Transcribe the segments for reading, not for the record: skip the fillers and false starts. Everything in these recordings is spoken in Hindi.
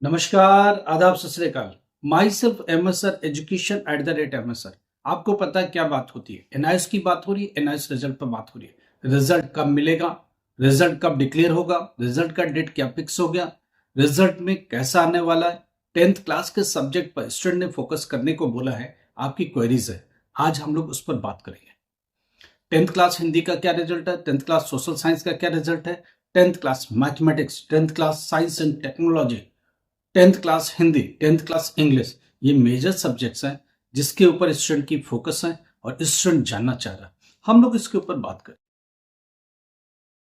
नमस्कार, आदाब, सत श्री अकाल। My self MSR education @MSR। आपको पता है क्या बात होती है? एनआईएस की बात हो रही है, एनआईएस रिजल्ट पर बात हो रही है। रिजल्ट कब मिलेगा, रिजल्ट कब डिक्लेयर होगा, रिजल्ट का डेट क्या फिक्स हो गया, रिजल्ट में कैसा आने वाला है। 10th क्लास के सब्जेक्ट पर स्टूडेंट ने फोकस करने को बोला है। आपकी क्वेरीज है, आज हम लोग उस पर बात करेंगे। 10th क्लास हिंदी का क्या रिजल्ट है, 10th क्लास सोशल साइंस का क्या रिजल्ट है, 10th class mathematics, 10th class science and technology, 10th class Hindi, 10th class English, ये मेजर सब्जेक्ट्स हैं जिसके ऊपर स्टूडेंट की फोकस है और स्टूडेंट जानना चाह रहा है। हम लोग इसके ऊपर बात करें।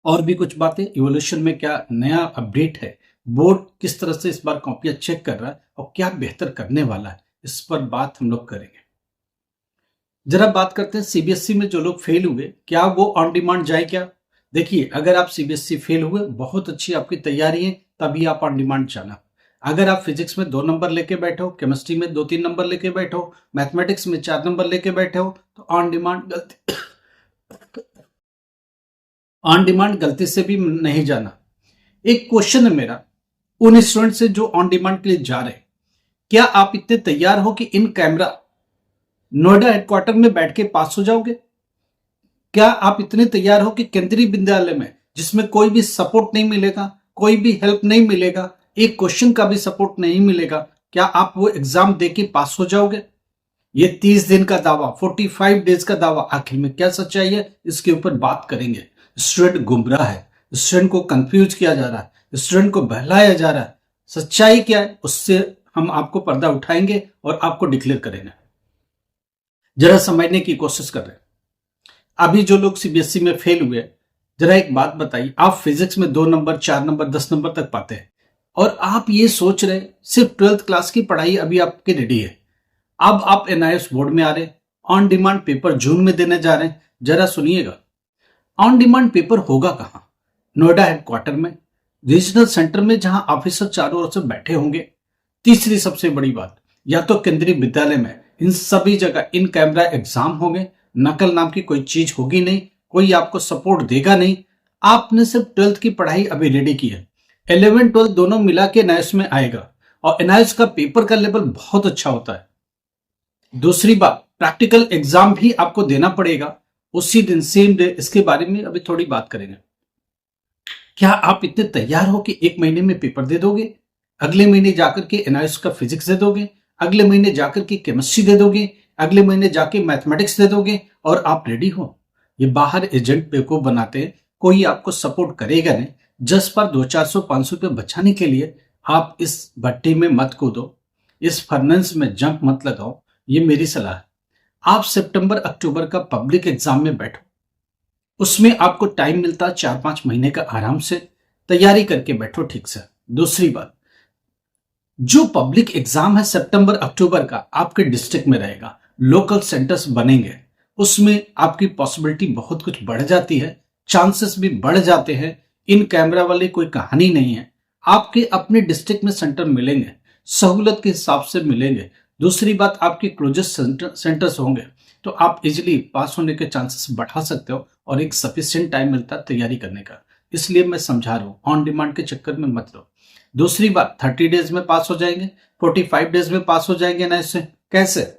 और भी कुछ बातें, इवोल्यूशन में क्या नया अपडेट है, बोर्ड किस तरह से इस बार कॉपियां चेक कर रहा है और क्या बेहतर करने वाला है, इस पर बात हम लोग करेंगे। जरा बात करते हैं सीबीएसई में जो लोग फेल हुए, क्या वो ऑन डिमांड जाए क्या? देखिए, अगर आप सीबीएसई फेल हुए, बहुत अच्छी आपकी तैयारी है, तभी आप ऑन डिमांड जाना। अगर आप फिजिक्स में 2 नंबर लेके बैठे हो, केमिस्ट्री में 2-3 नंबर लेके बैठे हो, मैथमेटिक्स में 4 नंबर लेके बैठे हो, तो ऑन डिमांड गलती से भी नहीं जाना। एक क्वेश्चन है मेरा उन स्टूडेंट से जो ऑन डिमांड के लिए जा रहे हैं, क्या आप इतने तैयार हो कि इन कैमरा नोएडा हेडक्वार्टर में बैठ के पास हो जाओगे? क्या आप इतने तैयार हो कि केंद्रीय विद्यालय में, जिसमें कोई भी सपोर्ट नहीं मिलेगा, कोई भी हेल्प नहीं मिलेगा, एक क्वेश्चन का भी सपोर्ट नहीं मिलेगा, क्या आप वो एग्जाम देके पास हो जाओगे? ये 30 दिन का दावा, 45 डेज का दावा, आखिर में क्या सच्चाई है, इसके ऊपर बात करेंगे। स्टूडेंट गुमराह है, स्टूडेंट को कंफ्यूज किया जा रहा है, स्टूडेंट को बहलाया जा रहा है। सच्चाई क्या है, उससे हम आपको पर्दा उठाएंगे और आपको डिक्लेयर करेंगे। जरा समझने की कोशिश कर रहे हैं। अभी जो लोग सीबीएसई में फेल हुए, जरा एक बात बताइए, आप फिजिक्स में 2 नंबर, 4 नंबर, 10 नंबर तक पाते हैं और आप ये सोच रहे सिर्फ 12th क्लास की पढ़ाई अभी आपके रेडी है। अब आप एनआईएस बोर्ड में आ रहे, ऑन डिमांड पेपर जून में देने जा रहे हैं। जरा सुनिएगा, ऑन डिमांड पेपर होगा कहां? नोएडा हेडक्वार्टर में, रीजनल सेंटर में, जहां ऑफिसर चारों ओर से बैठे होंगे। तीसरी सबसे बड़ी बात, या तो केंद्रीय विद्यालय में, इन सभी जगह इन कैमरा एग्जाम होंगे। नकल नाम की कोई चीज होगी नहीं, कोई आपको सपोर्ट देगा नहीं। आपने सिर्फ 12th की पढ़ाई अभी रेडी की है, 11 12 दोनों मिला के एनआईएस में आएगा और एनआईएस का पेपर का लेवल बहुत अच्छा होता है। दूसरी बात, प्रैक्टिकल एग्जाम भी आपको देना पड़ेगा उसी दिन, सेम डे। इसके बारे में अभी थोड़ी बात करेंगे। क्या आप इतने तैयार हो कि 1 महीने में पेपर दे दोगे, अगले महीने जाकर के एनआईएस का फिजिक्स दे दोगे, अगले महीने जाकर के केमिस्ट्री दे दोगे, अगले महीने जाके मैथमेटिक्स दे दोगे और आप रेडी हो? ये बाहर एजेंट बेवकूफ बनाते हैं, कोई आपको सपोर्ट करेगा नहीं। जस्ट पर 200-400-500 रुपये बचाने के लिए आप इस भट्टी में मत कूदो, इस फर्नेस में जंप मत लगाओ। ये मेरी सलाह है। आप सितंबर अक्टूबर का पब्लिक एग्जाम में बैठो, उसमें आपको टाइम मिलता है 4-5 महीने का, आराम से तैयारी करके बैठो ठीक से। दूसरी बात, जो पब्लिक एग्जाम है सितंबर अक्टूबर का, आपके डिस्ट्रिक्ट में रहेगा, लोकल सेंटर्स बनेंगे, उसमें आपकी पॉसिबिलिटी बहुत कुछ बढ़ जाती है, चांसेस भी बढ़ जाते हैं। इन कैमरा वाली कोई कहानी नहीं है, आपके अपने डिस्ट्रिक्ट में सेंटर मिलेंगे, सहूलत के हिसाब से मिलेंगे। दूसरी बात, आपके क्लोजेस्ट सेंटर्स होंगे, तो आप इजिली पास होने के चांसेस बढ़ा सकते हो और एक सफिशिएंट टाइम मिलता है तैयारी करने का। इसलिए मैं समझा रहा हूं, ऑन डिमांड के चक्कर में मत लो। दूसरी बात, 30 डेज में पास हो जाएंगे, 45 डेज में पास हो जाएंगे ना। इससे कैसे?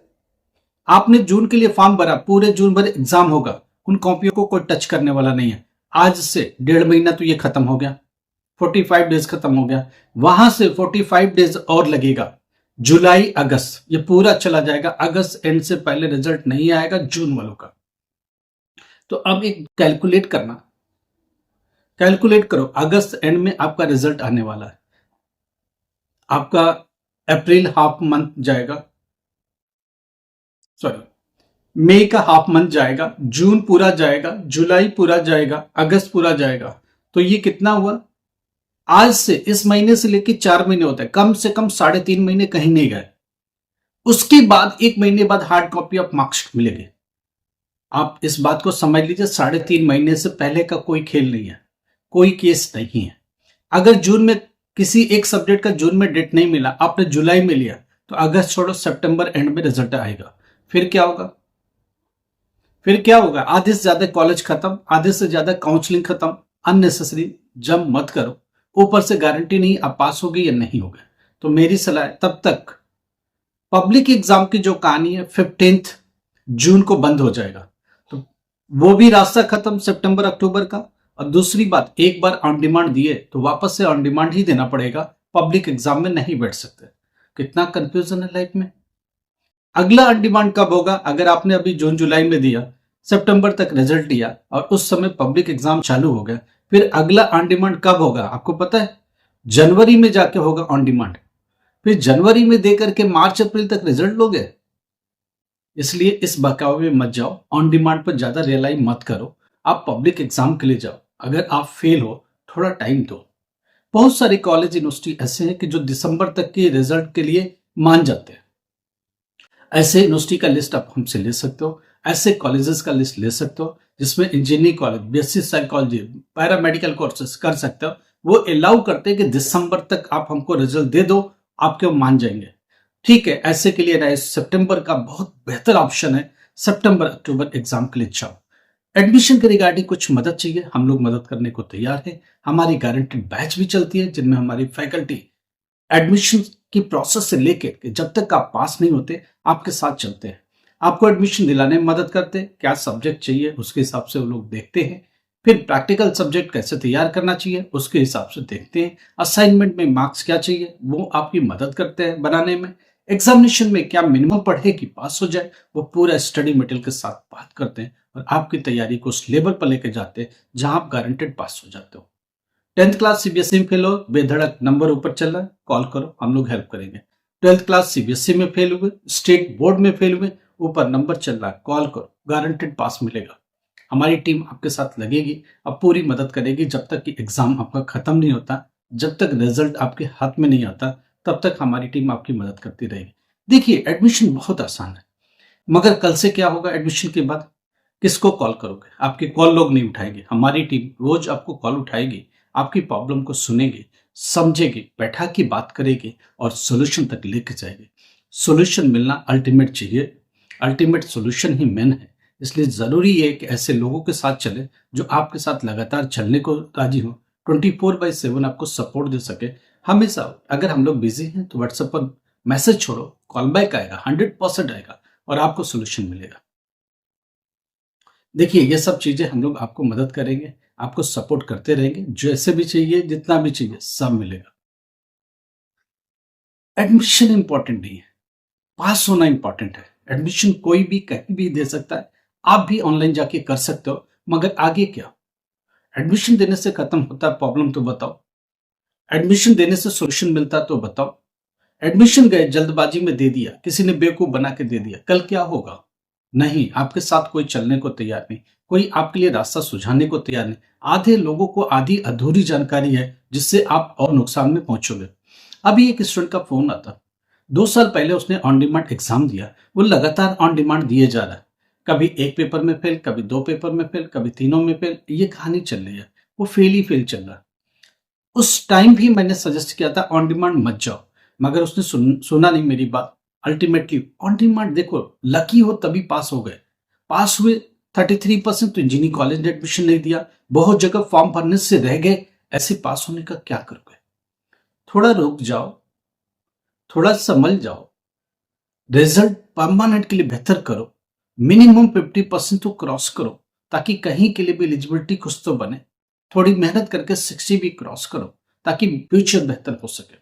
आपने जून के लिए फॉर्म भरा, पूरे जून भर एग्जाम होगा, उन कॉपियों को कोई टच करने वाला नहीं है। आज से 1.5 महीना तो ये खत्म हो गया, 45 डेज खत्म हो गया, वहां से 45 डेज और लगेगा, जुलाई अगस्त, ये पूरा चला जाएगा। अगस्त एंड से पहले रिजल्ट नहीं आएगा जून वालों का। तो अब एक कैलकुलेट करो, अगस्त एंड में आपका रिजल्ट आने वाला है। आपका अप्रैल हाफ मंथ जाएगा, सॉरी मई का हाफ मंथ जाएगा, जून पूरा जाएगा, जुलाई पूरा जाएगा, अगस्त पूरा जाएगा। तो ये कितना हुआ? आज से, इस महीने से लेके 4 महीने होता है, कम से कम 3.5 महीने कहीं नहीं गए। उसके बाद 1 महीने बाद हार्ड कॉपी ऑफ मार्क्स मिलेंगे। आप इस बात को समझ लीजिए, 3.5 महीने से पहले का कोई खेल नहीं है, कोई केस नहीं है। अगर जून में किसी एक सब्जेक्ट का जून में डेट नहीं मिला, आपने जुलाई में लिया, तो अगस्त छोड़ो, सितंबर एंड में रिजल्ट आएगा। फिर क्या होगा? आधे से ज्यादा कॉलेज खत्म, आधे से ज्यादा काउंसलिंग खत्म। अननेसेसरी जंप मत करो, ऊपर से गारंटी नहीं आप पास होगे या नहीं होगे। तो मेरी सलाह है तब तक पब्लिक एग्जाम की जो कहानी है 15 जून को बंद हो जाएगा, तो वो भी रास्ता खत्म सितंबर अक्टूबर का। और दूसरी बात, एक बार ऑन डिमांड दिए तो वापस से ऑन डिमांड ही देना पड़ेगा, पब्लिक एग्जाम में नहीं बैठ सकते। कितना कंफ्यूजन है लाइफ में। अगला ऑन डिमांड कब होगा? अगर आपने अभी जून जुलाई में दिया, सितंबर तक रिजल्ट लिया और उस समय पब्लिक एग्जाम चालू हो गया, फिर अगला ऑन डिमांड कब होगा आपको पता है? जनवरी में जाके होगा ऑन डिमांड। फिर जनवरी में देकर के मार्च अप्रैल तक रिजल्ट लोगे। इसलिए इस बहकावे में मत जाओ, ऑन डिमांड पर ज्यादा रियलाई मत करो, आप पब्लिक एग्जाम के लिए जाओ। अगर आप फेल हो, थोड़ा टाइम दो। बहुत सारे कॉलेज यूनिवर्सिटी ऐसे हैं कि जो दिसंबर तक के रिजल्ट के लिए मान जाते हैं। ऐसे यूनिवर्सिटी का लिस्ट आप हमसे ले सकते हो, ऐसे कॉलेजेस का लिस्ट ले सकते हो जिसमें engineering college, BSc psychology, paramedical courses कर सकते हो। वो अलाउ करते हैं कि दिसंबर तक आप हमको रिजल्ट दे दो, आपके वो मान जाएंगे। ठीक है, ऐसे के लिए ना सितंबर का बहुत बेहतर ऑप्शन है, सितंबर अक्टूबर एग्जाम के लिए जाओ। एडमिशन के रिगार्डिंग कुछ मदद चाहिए, हम लोग मदद करने को तैयार है। हमारी गारंटेड बैच भी चलती है जिनमें हमारी फैकल्टी एडमिशन की प्रोसेस से लेके जब तक आप पास नहीं होते आपके साथ चलते हैं, आपको एडमिशन दिलाने में मदद करते हैं। क्या सब्जेक्ट चाहिए उसके हिसाब से वो लोग देखते हैं, फिर प्रैक्टिकल सब्जेक्ट कैसे तैयार करना चाहिए उसके हिसाब से देखते हैं। असाइनमेंट में मार्क्स क्या चाहिए वो आपकी मदद करते हैं बनाने में। एग्जामिनेशन में क्या मिनिमम पढ़े कि पास हो जाए, वो पूरा स्टडी मटेरियल के साथ बात करते हैं और आपकी तैयारी को उस लेवल पर लेके जाते हैं जहां आप गारंटेड पास हो जाते हो। 10th क्लास सीबीएसई में फेल हो, बेधड़क नंबर ऊपर चल रहा है, कॉल करो, हम लोग हेल्प करेंगे। 12th क्लास सीबीएसई में फेल हुए, स्टेट बोर्ड में फेल हुए, ऊपर नंबर चल रहा है, कॉल करो, गारंटेड पास मिलेगा। हमारी टीम आपके साथ लगेगी, अब पूरी मदद करेगी जब तक कि एग्जाम आपका खत्म नहीं होता, जब तक रिजल्ट आपके हाथ में नहीं आता, तब तक हमारी टीम आपकी मदद करती रहेगी। देखिए, एडमिशन बहुत आसान है, मगर कल से क्या होगा? एडमिशन के बाद किसको कॉल करोगे? आपके कॉल लोग नहीं उठाएंगे, हमारी टीम रोज आपको कॉल उठाएगी, आपकी प्रॉब्लम को सुनेगी, समझेगी, बैठा के बात करेगी और सॉल्यूशन तक लेके जाएगी। सॉल्यूशन मिलना अल्टीमेट चाहिए, अल्टीमेट सॉल्यूशन ही मेन है। इसलिए जरूरी है कि ऐसे लोगों के साथ चले जो आपके साथ लगातार चलने को राजी हो, 24/7 आपको सपोर्ट दे सके हमेशा। अगर हम लोग बिजी हैं तो व्हाट्सएप पर मैसेज छोड़ो, कॉल बैक आएगा, 100% आएगा और आपको सोल्यूशन मिलेगा। देखिए, ये सब चीजें हम लोग आपको मदद करेंगे, आपको सपोर्ट करते रहेंगे, जैसे भी चाहिए, जितना भी चाहिए, सब मिलेगा। एडमिशन इंपॉर्टेंट नहीं है, पास होना इंपॉर्टेंट है। एडमिशन कोई भी कहीं भी दे सकता है, आप भी ऑनलाइन जाके कर सकते हो, मगर आगे क्या? एडमिशन देने से खत्म होता है प्रॉब्लम तो बताओ, एडमिशन देने से सोल्यूशन मिलता तो बताओ। एडमिशन गए जल्दबाजी में दे दिया, किसी ने बेवकूफ बना के दे दिया, कल क्या होगा? नहीं, आपके साथ कोई चलने को तैयार नहीं, कोई आपके लिए रास्ता सुझाने को तैयार नहीं। आधे लोगों को आधी अधूरी जानकारी है जिससे आप और नुकसान में पहुंचोगे। अभी एक स्टूडेंट का फोन आता, 2 साल पहले उसने ऑन डिमांड एग्जाम दिया, वो लगातार ऑन डिमांड दिए जा रहा है, कभी एक पेपर में फेल, कभी 2 पेपर में फेल, कभी तीनों में फेल, ये कहानी चल रही है, वो फेल ही फेल चल रहा है। उस टाइम भी मैंने सजेस्ट किया था ऑन डिमांड मत जाओ, मगर उसने सुना नहीं मेरी बात। अल्टीमेटली ऑन डिमांड देखो, लकी हो तभी पास हो गए, पास हुए 33%, तो इंजीनियरिंग कॉलेज ने एडमिशन नहीं दिया, बहुत जगह फॉर्म भरने से रह गए। ऐसे पास होने का क्या करोगे? थोड़ा रुक जाओ, थोड़ा समझ जाओ, रिजल्ट परमानेंट के लिए बेहतर करो, मिनिमम 50% तो क्रॉस करो, ताकि कहीं के लिए भी एलिजिबिलिटी कुछ तो बने। थोड़ी मेहनत करके 60 भी क्रॉस करो ताकि फ्यूचर बेहतर हो सके।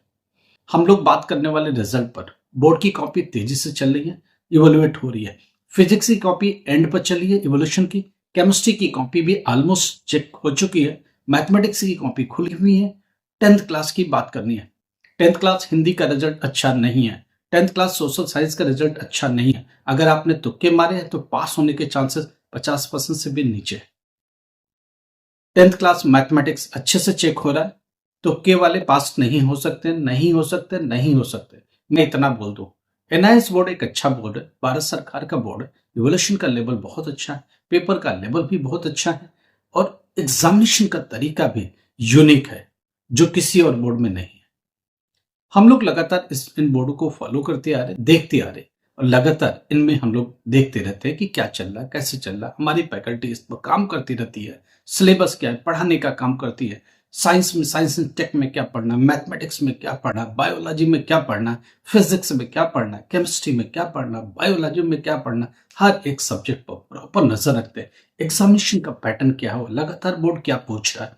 हम लोग बात करने वाले रिजल्ट पर। बोर्ड की कॉपी तेजी से चल रही है, इवोल्युएट हो रही है। फिजिक्स की कॉपी एंड पर चली है इवोल्यूशन की, केमिस्ट्री की कॉपी भी ऑलमोस्ट चेक हो चुकी है, मैथमेटिक्स की कॉपी खुली हुई है। 10th क्लास की बात करनी है, 10th क्लास हिंदी का रिजल्ट अच्छा नहीं है, 10th क्लास सोशल साइंस का रिजल्ट अच्छा नहीं है। अगर आपने तुक्के मारे हैं तो पास होने के चांसेस 50% से भी नीचे है। 10th क्लास मैथमेटिक्स अच्छे से चेक हो रहा है, तुक्के वाले पास नहीं हो सकते, नहीं हो सकते, नहीं हो सकते। मैं इतना बोल दूं, एनआईएस बोर्ड एक अच्छा बोर्ड है, भारत सरकार का बोर्ड है, इवोल्यूशन का लेवल बहुत अच्छा है, पेपर का लेवल भी बहुत अच्छा है और एग्जामिनेशन का तरीका भी यूनिक है जो किसी और बोर्ड में नहीं है। हम लोग लगातार इन बोर्डों को फॉलो करते आ रहे, देखते आ रहे और लगातार इनमें हम लोग देखते रहते हैं कि क्या चल रहा है, कैसे चल रहा है। हमारी फैकल्टी इस पर काम करती रहती है, सिलेबस क्या है, पढ़ाने का काम करती है। साइंस में, साइंस एंड टेक में क्या पढ़ना, मैथमेटिक्स में क्या पढ़ना, बायोलॉजी में क्या पढ़ना, फिजिक्स में क्या पढ़ना, केमिस्ट्री में क्या पढ़ना, बायोलॉजी में क्या पढ़ना, हर एक सब्जेक्ट पर प्रॉपर नजर रखते हैं। एग्जामिनेशन का पैटर्न क्या हो, लगातार बोर्ड क्या पूछ रहा है।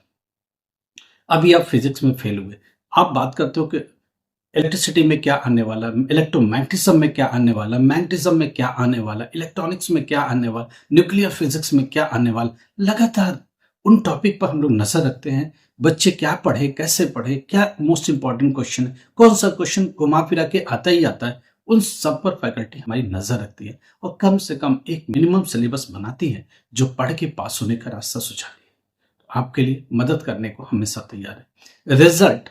अभी आप फिजिक्स में फेल हुए, आप बात करते हो कि इलेक्ट्रिसिटी में क्या आने वाला, इलेक्ट्रोमैग्नेटिज्म में क्या आने वाला, मैग्नेटिज्म में क्या आने वाला, इलेक्ट्रॉनिक्स में क्या आने वाला, न्यूक्लियर फिजिक्स में क्या आने वाला। लगातार उन टॉपिक पर हम लोग नजर रखते हैं। बच्चे क्या पढ़े, कैसे पढ़े, क्या मोस्ट इंपॉर्टेंट क्वेश्चन है, कौन सा क्वेश्चन घुमा फिरा के आता ही आता है, उन सब पर फैकल्टी हमारी नजर रखती है और कम से कम एक मिनिमम सिलेबस बनाती है जो पढ़ के पास होने का रास्ता सुझाती है। तो आपके लिए मदद करने को हमेशा तैयार है। रिजल्ट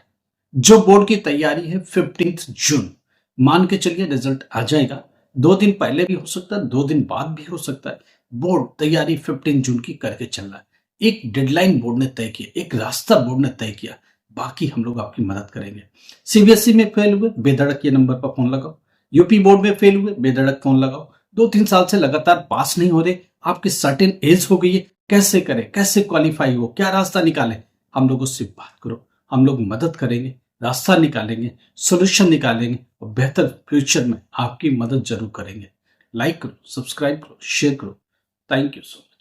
जो बोर्ड की तैयारी है 15 जून, मान के चलिए रिजल्ट आ जाएगा। 2 दिन पहले भी हो सकता है, 2 दिन बाद भी हो सकता है। बोर्ड तैयारी 15 जून की करके चल रहा है। एक डेडलाइन बोर्ड ने तय किया, एक रास्ता बोर्ड ने तय किया, बाकी हम लोग आपकी मदद करेंगे। सीबीएसई में फेल हुए, बेधड़क ये नंबर पर फोन लगाओ। यूपी बोर्ड में फेल हुए, बेधड़क फोन लगाओ। 2-3 साल से लगातार पास नहीं हो रहे, आपकी सर्टेन एज हो गई है, कैसे करें, कैसे क्वालिफाई हो, क्या रास्ता निकालें, हम लोगों से बात करो। हम लोग मदद करेंगे, रास्ता निकालेंगे, सोल्यूशन निकालेंगे और बेहतर फ्यूचर में आपकी मदद जरूर करेंगे। लाइक करो, सब्सक्राइब करो, शेयर करो। Thank you so much.